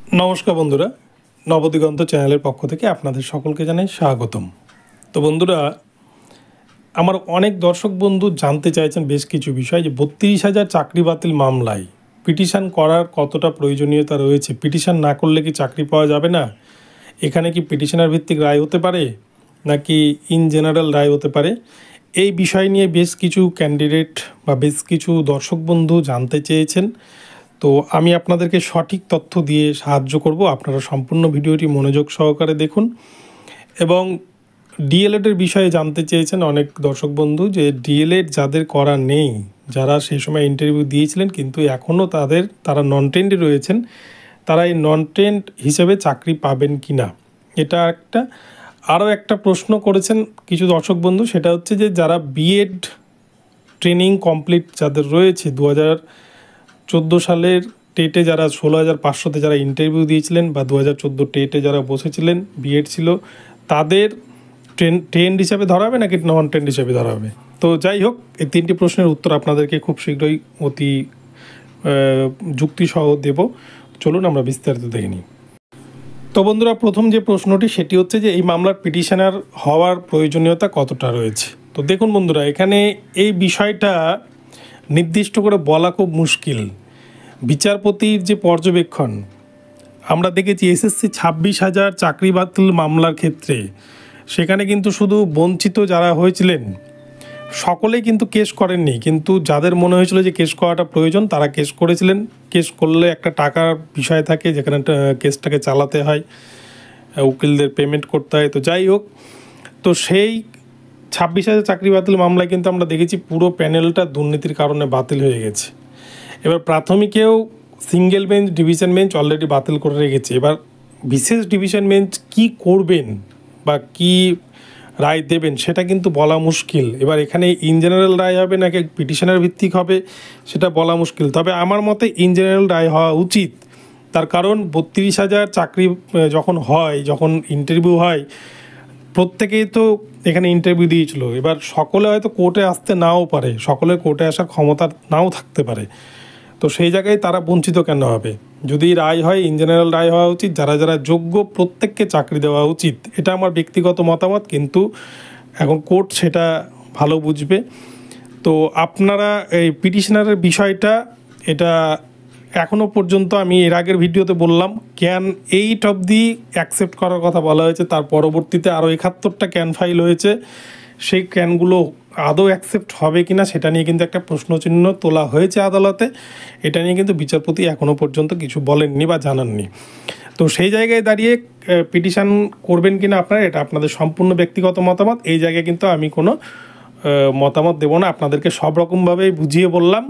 नमस्कार बंधुरा नवदिगंत चैनल पक्ष থেকে আপনাদের সকলকে জানাই স্বাগতম। তো বন্ধুরা আমার অনেক দর্শক বন্ধু জানতে চাইছেন বেশ কিছু বিষয় যে ৩২,০০০ চাকরি বাতিল মামলায় পিটিশন করার কতটা প্রয়োজনীয়তা রয়েছে, পিটিশন না করলে কি চাকরি পাওয়া যাবে না, এখানে কি পিটিশনার ভিত্তিক রায় হতে পারে নাকি ইন জেনারেল রায় হতে পারে, এই বিষয় নিয়ে বেশ কিছু ক্যান্ডিডেট বা বেশ কিছু দর্শক বন্ধু জানতে চেয়েছেন। তো আমি আপনাদেরকে সঠিক তথ্য দিয়ে সাহায্য করব। আপনারা সম্পূর্ণ ভিডিওটি মনোযোগ সহকারে দেখুন। এবং ডিএলএডের বিষয়ে জানতে চেয়েছেন অনেক দর্শক বন্ধু যে ডিএলএড যাদের করা নেই, যারা সেই সময় ইন্টারভিউ দিয়েছিলেন কিন্তু এখনও তারা নন ট্রেন্ডে রয়েছেন, তারা এই নন ট্রেন্ড হিসেবে চাকরি পাবেন কি না, এটা আরও একটা প্রশ্ন করেছেন কিছু দর্শক বন্ধু। সেটা হচ্ছে যে যারা বিএড ট্রেনিং কমপ্লিট যাদের রয়েছে 2014 সালের টেটে যারা 16,500-তে যারা ইন্টারভিউ দিয়েছিলেন বা 2014 টেটে যারা বসেছিলেন, বিএড ছিল, তাদের ট্রেন্ড হিসাবে ধরা হবে নাকি নন ট্রেন্ড হিসাবে ধরা হবে। তো যাই হোক, এই তিনটি প্রশ্নের উত্তর আপনাদেরকে খুব শীঘ্রই অতি যুক্তিসহ দেব। চলুন আমরা বিস্তারিত দেখে নিই। তো বন্ধুরা, প্রথম যে প্রশ্নটি সেটি হচ্ছে যে এই মামলার পিটিশনার হওয়ার প্রয়োজনীয়তা কতটা রয়েছে। তো দেখুন বন্ধুরা, এখানে এই বিষয়টা নির্দিষ্ট করে বলা খুব মুশকিল। বিচারপতির যে পর্যবেক্ষণ আমরা দেখেছি এসএসসি 26,000 চাকরি বাতিল মামলার ক্ষেত্রে, সেখানে কিন্তু শুধু বঞ্চিত যারা হয়েছিলেন সকলেই কিন্তু কেস করেননি, কিন্তু যাদের মনে হয়েছিল যে কেস করাটা প্রয়োজন তারা কেস করেছিলেন। কেস করলে একটা টাকার বিষয় থাকে, যেখানে কেসটাকে চালাতে হয়, উকিলদের পেমেন্ট করতে হয়। তো যাই হোক, তো সেই 26,000 চাকরি বাতিল মামলায় কিন্তু আমরা দেখেছি পুরো প্যানেলটা দুর্নীতির কারণে বাতিল হয়ে গেছে। এবার প্রাথমিকেও single bench, division bench already বাতিল করে রেখেছে। এবার বিশেষ ডিভিশন বেঞ্চ কি করবেন বা কি রায় দেবেন সেটা কিন্তু বলা মুশকিল। এবার এখানে ইন জেনারেল রায় হবে নাকি পিটিশনার ভিত্তিক হবে সেটা বলা মুশকিল। তবে আমার মতে ইন জেনারেল রায় হওয়া উচিত। তার কারণ 32,000 চাকরি যখন ইন্টারভিউ হয়, প্রত্যেকেই তো এখানে ইন্টারভিউ দিয়েছিল। এবার সকলে হয়তো কোর্টে আসতে নাও পারে, সকলের কোর্টে আসার ক্ষমতা নাও থাকতে পারে। তো সেই জায়গায় তারা বঞ্চিত কেন হবে? যদি রায় হয় ইন জেনারেল রায় হওয়া উচিত, যারা যারা যোগ্য প্রত্যেককে চাকরি দেওয়া উচিত, এটা আমার ব্যক্তিগত মতামত। কিন্তু এখন কোর্ট সেটা ভালো বুঝবে। তো আপনারা এই পিটিশনারের বিষয়টা, এটা এখনও পর্যন্ত আমি এর আগের ভিডিওতে বললাম ক্যান 8 অবধি অ্যাকসেপ্ট করার কথা বলা হয়েছে, তার পরবর্তীতে আরও 71টা ক্যান ফাইল হয়েছে। সেই ক্যানগুলো আদৌ অ্যাকসেপ্ট হবে কি না সেটা নিয়ে কিন্তু একটা প্রশ্নচিহ্ন তোলা হয়েছে আদালতে। এটা নিয়ে কিন্তু বিচারপতি এখনও পর্যন্ত কিছু বলেননি বা জানাননি। তো সেই জায়গায় দাঁড়িয়ে পিটিশন করবেন কি না আপনারা, এটা আপনাদের সম্পূর্ণ ব্যক্তিগত মতামত। এই জায়গায় কিন্তু আমি কোনো মতামত দেবো না, আপনাদেরকে সব রকমভাবেই বুঝিয়ে বললাম।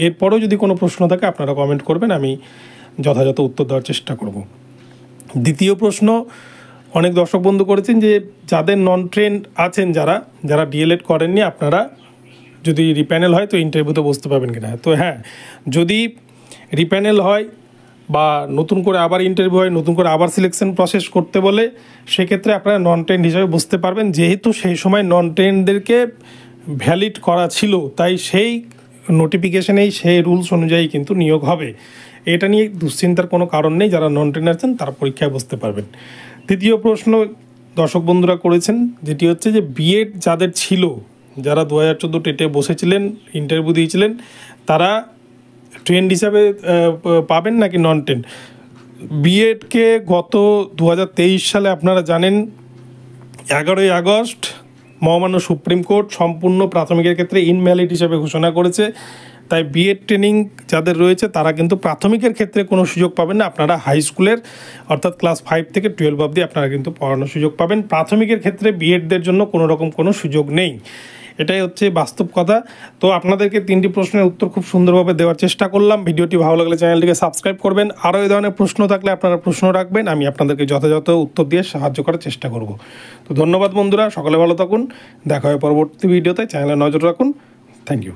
এরপরেও যদি কোনো প্রশ্ন থাকে আপনারা কমেন্ট করবেন, আমি যথাযথ উত্তর দেওয়ার চেষ্টা করব। দ্বিতীয় প্রশ্ন অনেক দর্শক বন্ধু করেছেন যে যাদের নন ট্রেন্ড আছেন, যারা ডিএলএড করেননি, আপনারা যদি রিপ্যানেল হয় তো ইন্টারভিউতে বসতে পারবেন কিনা। তো হ্যাঁ, যদি রিপ্যানেল হয় বা নতুন করে আবার ইন্টারভিউ হয়, নতুন করে আবার সিলেকশন প্রসেস করতে বলে, সেক্ষেত্রে আপনারা নন ট্রেন্ড হিসাবে বসতে পারবেন। যেহেতু সেই সময় নন ট্রেন্ডদেরকে ভ্যালিড করা ছিল, তাই সেই নোটিফিকেশনেই সেই রুলস অনুযায়ী কিন্তু নিয়োগ হবে। এটা নিয়ে দুশ্চিন্তার কোনো কারণ নেই। যারা নন ট্রেন্ড আছেন তারা পরীক্ষায় বসতে পারবেন। তৃতীয় প্রশ্ন দর্শক বন্ধুরা করেছেন, যেটি হচ্ছে যে বিএড যাদের ছিল, যারা 2014 টেটে বসেছিলেন, ইন্টারভিউ দিয়েছিলেন, তারা ট্রেন্ড হিসাবে পাবেন নাকি নন ট্রেন্ড। বিএডকে গত 2023 সালে আপনারা জানেন 11ই আগস্ট মহামান্য সুপ্রিম কোর্ট সম্পূর্ণ প্রাথমিকের ক্ষেত্রে ইনভ্যালিড হিসাবে ঘোষণা করেছে। তাই বিএড ট্রেনিং যাদের রয়েছে তারা কিন্তু প্রাথমিকের ক্ষেত্রে কোনো সুযোগ পাবেন না। আপনারা হাই স্কুলের অর্থাৎ ক্লাস 5 থেকে 12 অবধি আপনারা কিন্তু পড়ানোর সুযোগ পাবেন। প্রাথমিকের ক্ষেত্রে বিএডদের জন্য কোনো সুযোগ নেই। এটাই হচ্ছে বাস্তব কথা। তো আপনাদেরকে 3টি প্রশ্নের উত্তর খুব সুন্দরভাবে দেওয়ার চেষ্টা করলাম। ভিডিওটি ভালো লাগলে চ্যানেলটিকে সাবস্ক্রাইব করবেন। আরও এই ধরনের প্রশ্ন থাকলে আপনারা প্রশ্ন রাখবেন, আমি আপনাদেরকে যথাযথ উত্তর দিয়ে সাহায্য করার চেষ্টা করব। তো ধন্যবাদ বন্ধুরা, সকলে ভালো থাকুন। দেখা হয় পরবর্তী ভিডিওতে। চ্যানেলে নজর রাখুন। Thank you.